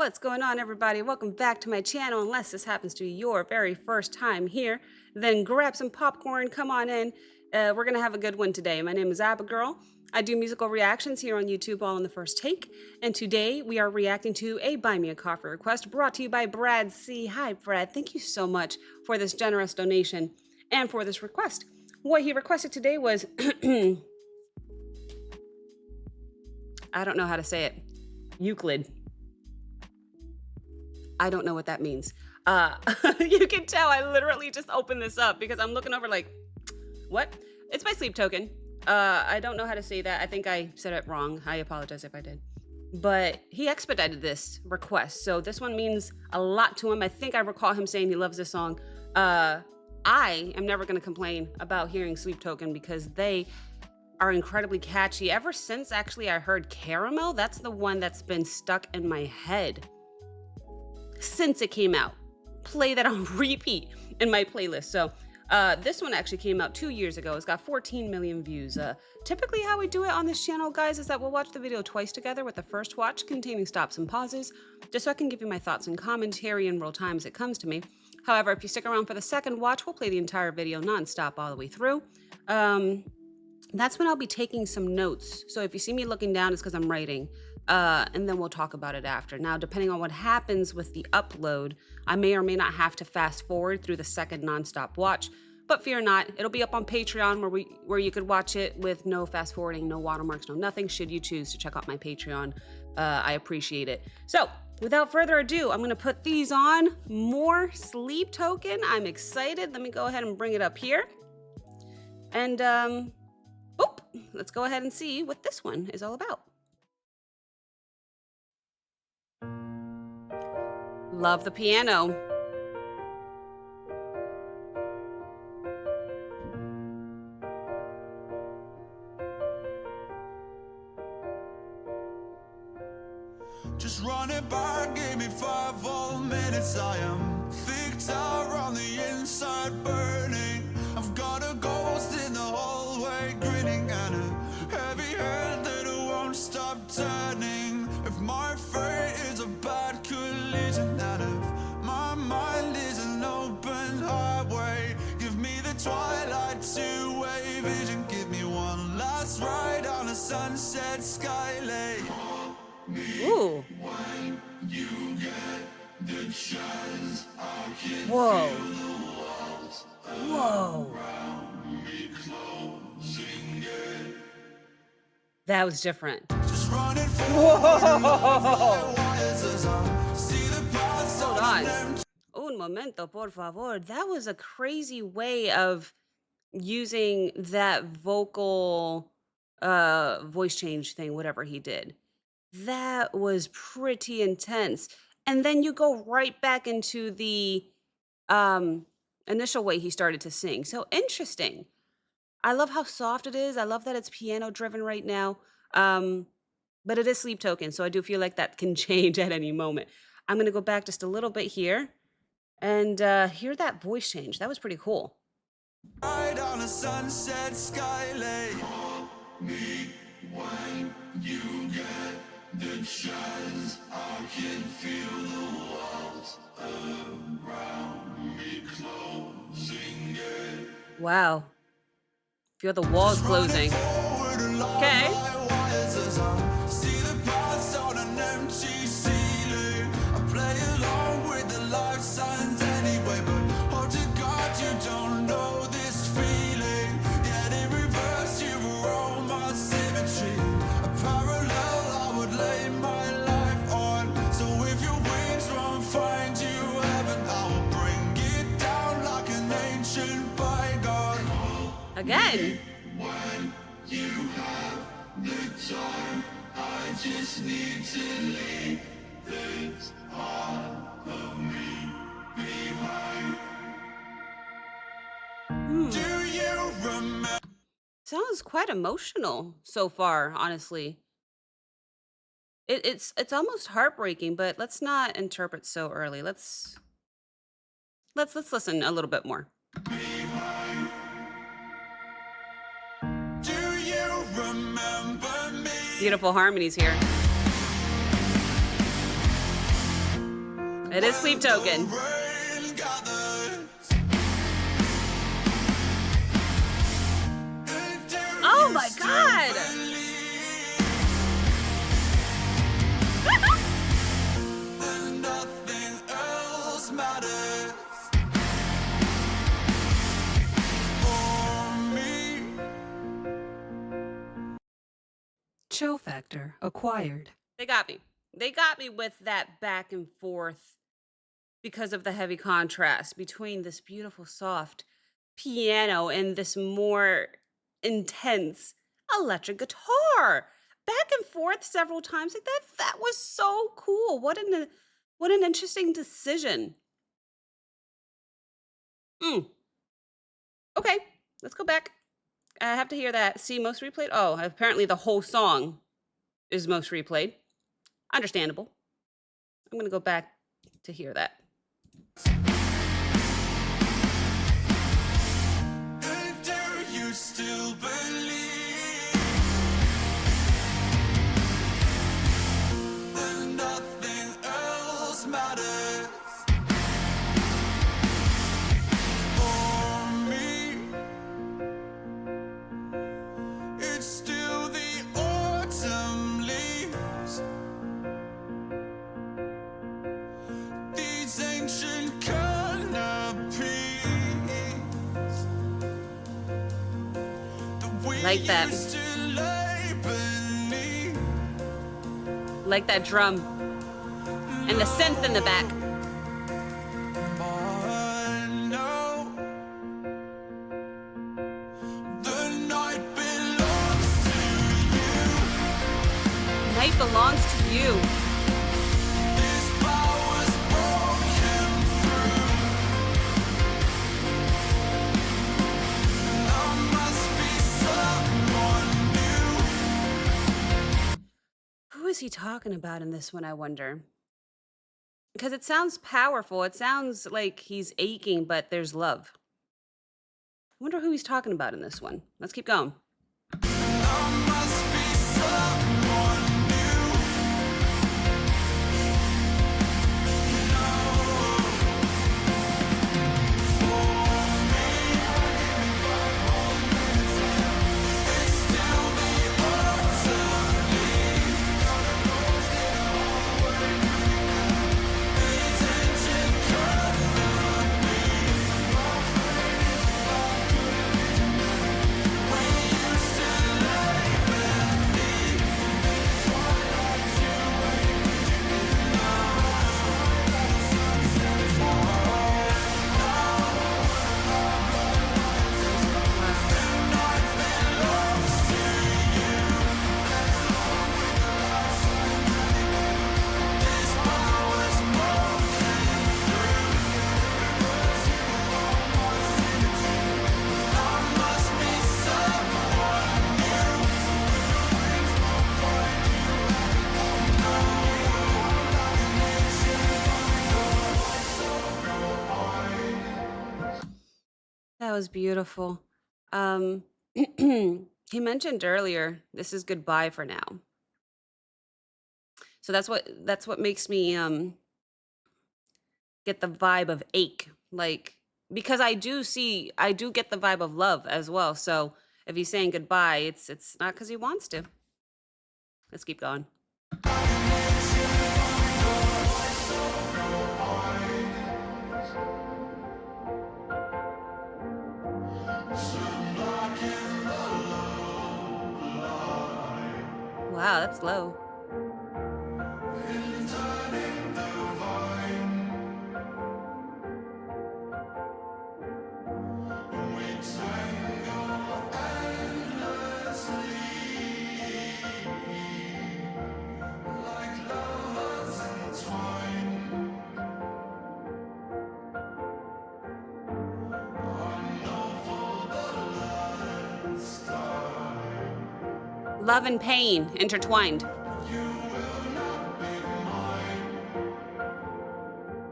What's going on, everybody? Welcome back to my channel. Unless this happens to be your very first time here, then grab some popcorn, come on in. We're gonna have a good one today. My name is Abigail. I do musical reactions here on YouTube all in the first take, and today we are reacting to a Buy Me a Coffee request brought to you by Brad C. Hi, Brad. Thank you so much for this generous donation and for this request. What he requested today was, I don't know how to say it, Euclid. I don't know what that means. You can tell I literally just opened this up because I'm looking over like, what? It's my sleep token. I don't know how to say that. I think I said it wrong. I apologize if I did. But he expedited this request. So this one means a lot to him. I think I recall him saying he loves this song. I am never going to complain about hearing Sleep Token because they are incredibly catchy. Ever since actually I heard Caramel, that's the one that's been stuck in my head since it came out. Play that on repeat in my playlist. So this one actually came out 2 years ago. It's got 14 million views. Typically how we do it on this channel, guys, is that we'll watch the video twice together, with the first watch containing stops and pauses, just so I can give you my thoughts and commentary in real time as it comes to me. However, if you stick around for the second watch, we'll play the entire video non-stop all the way through. That's when I'll be taking some notes. So if you see me looking down, it's because I'm writing. And then we'll talk about it after. Now, depending on what happens with the upload, I may or may not have to fast forward through the second nonstop watch. But fear not, it'll be up on Patreon where you could watch it with no fast forwarding, no watermarks, no nothing, should you choose to check out my Patreon. I appreciate it. So without further ado, I'm gonna put these on. More Sleep Token. I'm excited. Let me go ahead and bring it up here. And let's go ahead and see what this one is all about. Love the piano. Just run it back, give me 5 whole minutes. I am Victor on the inside burning. I've got a ghost in the hallway grinning, and a heavy head that won't stop turning. If my fate is a bad collision, and if my mind is an open highway, give me the twilight two-way vision. Give me one last ride on a sunset skylane. Ooh. When you get the chance, I can Whoa. feel the walls Whoa. around me closing in. That was different. Just running Whoa. see the past Hold on on. an empty. Un momento, por favor. That was a crazy way of using that vocal voice change thing, whatever he did. That was pretty intense. And then you go right back into the initial way he started to sing. So interesting. I love how soft it is. I love that it's piano driven right now. But it is Sleep Token, so I do feel like that can change at any moment. I'm going to go back just a little bit here and hear that voice change. That was pretty cool. Ride on a sunset skylane. Call me when you get the chance. I can feel the walls around me closing in. Wow. Feel the walls closing. Okay. See the past on an empty ceiling. I play along with the life signs anyway, but hope to God you don't know this feeling. Yet in reverse you were all my symmetry. A parallel I would lay my life on. So if your wings won't find you heaven, I will bring it down like an ancient bygone. Again. When you have the time, I just need to leave this part of me behind. Do you remember? Sounds quite emotional so far, honestly. It's almost heartbreaking, but let's not interpret so early. Let's listen a little bit more. Behind. Do you remember me? Beautiful harmonies here. It is Sleep Token. Rain gathers. Oh my god! Then nothing else matters for me. Chill factor acquired. They got me. They got me with that back and forth because of the heavy contrast between this beautiful, soft piano and this more intense electric guitar. Back and forth several times like that. That was so cool. What an interesting decision. Mm. Okay, let's go back. I have to hear that. See, most replayed. Oh, apparently the whole song is most replayed. Understandable. I'm gonna go back to hear that. And do you still believe that nothing else matters for me? It's still the autumn leaves, these ancient canopies that we Like that. used to lay beneath. Like that drum and the synth in the back. I know the night belongs to you. Night belongs to you. This power's broken through. I must be someone new. Who is he talking about in this one, I wonder? Because it sounds powerful. It sounds like he's aching, but there's love. I wonder who he's talking about in this one. Let's keep going. I must be someone new. It's still the autumn leaves. These ancient canopies. We used to lay beneath. That was beautiful. He mentioned earlier, this is goodbye for now. So that's what makes me get the vibe of ache. Like, because I do get the vibe of love as well. So if he's saying goodbye, it's not because he wants to. Let's keep going. Wow, that's low. Love and pain intertwined.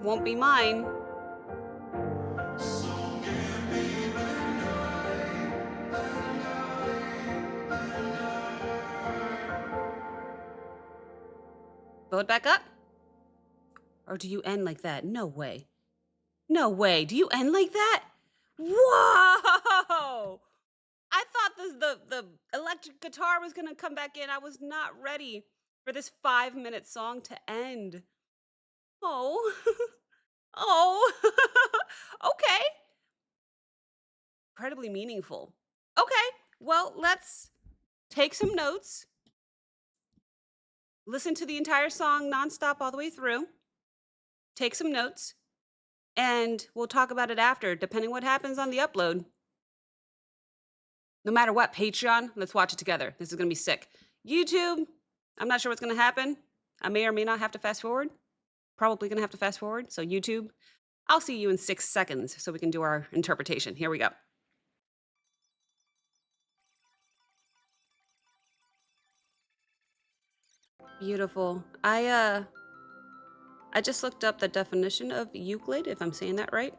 Won't be mine. Build back up. Or do you end like that? No way. No way. Do you end like that? Whoa! I thought the electric guitar was gonna come back in. I was not ready for this 5-minute song to end. Oh. Oh. Okay. Incredibly meaningful. Okay. Well, let's take some notes. Listen to the entire song nonstop all the way through. Take some notes. And we'll talk about it after, depending what happens on the upload. No matter what, Patreon, let's watch it together. This is going to be sick. YouTube, I'm not sure what's going to happen. I may or may not have to fast forward. Probably going to have to fast forward. So YouTube, I'll see you in 6 seconds so we can do our interpretation. Here we go. Beautiful. I just looked up the definition of Euclid, if I'm saying that right.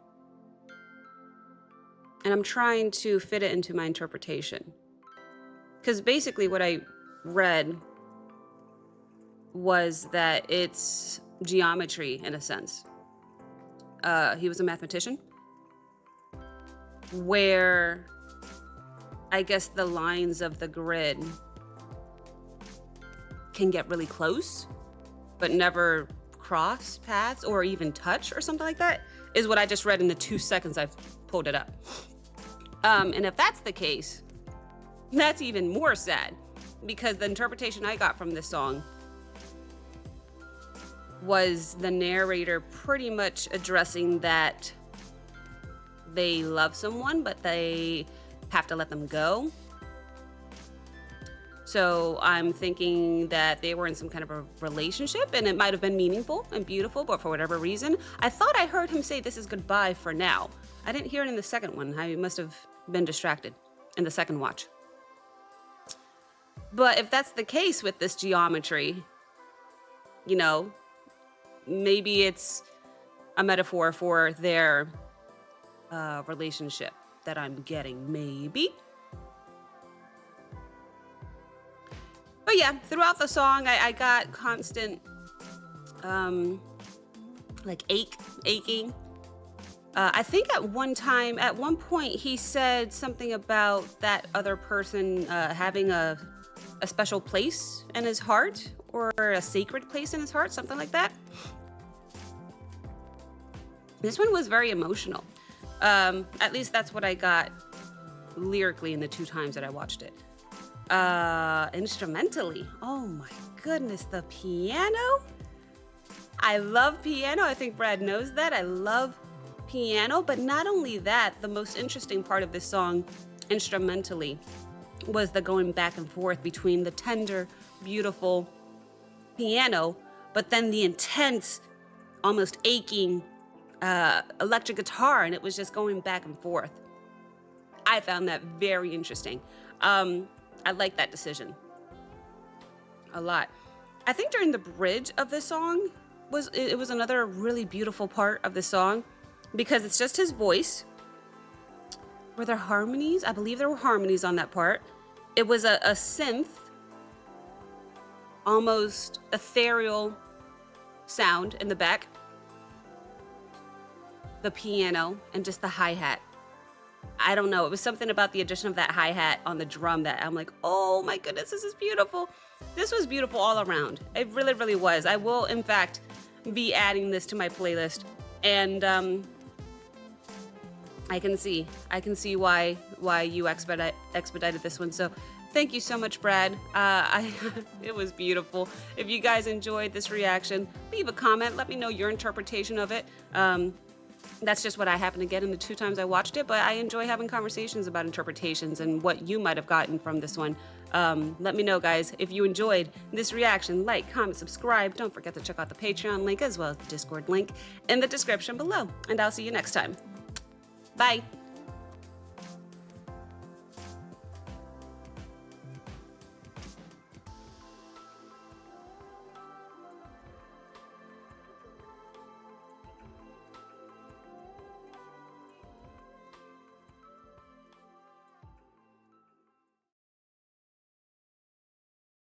And I'm trying to fit it into my interpretation. Because basically what I read was that it's geometry in a sense. He was a mathematician where I guess the lines of the grid can get really close, but never cross paths or even touch or something like that, is what I just read in the 2 seconds I've pulled it up. And if that's the case, that's even more sad, because the interpretation I got from this song was the narrator pretty much addressing that they love someone, but they have to let them go. So I'm thinking that they were in some kind of a relationship, and it might have been meaningful and beautiful, but for whatever reason, I thought I heard him say this is goodbye for now. I didn't hear it in the second one. I must have been distracted in the second watch. But if that's the case with this geometry, you know, maybe it's a metaphor for their relationship that I'm getting, maybe. But yeah, throughout the song, I got constant, like aching. I think at one point, he said something about that other person having a special place in his heart, or a sacred place in his heart, something like that. This one was very emotional. At least that's what I got lyrically in the 2 times that I watched it. Instrumentally, oh my goodness, the piano. I love piano. I think Brad knows that. I love piano, but not only that, the most interesting part of this song instrumentally was the going back and forth between the tender, beautiful piano, but then the intense, almost aching electric guitar, and it was just going back and forth. I found that very interesting. I like that decision a lot. I think during the bridge of this song was another really beautiful part of the song, because it's just his voice. Were there harmonies? I believe there were harmonies on that part. It was a synth, almost ethereal sound in the back, the piano, and just the hi-hat. I don't know. It was something about the addition of that hi-hat on the drum that I'm like, oh my goodness, this is beautiful. This was beautiful all around. It really, really was. I will, in fact, be adding this to my playlist. And I can see why you expedited this one. So thank you so much, Brad. It was beautiful. If you guys enjoyed this reaction, leave a comment. Let me know your interpretation of it. That's just what I happened to get in the 2 times I watched it, but I enjoy having conversations about interpretations and what you might have gotten from this one. Let me know, guys, if you enjoyed this reaction. Like, comment, subscribe. Don't forget to check out the Patreon link as well as the Discord link in the description below. And I'll see you next time. Bye.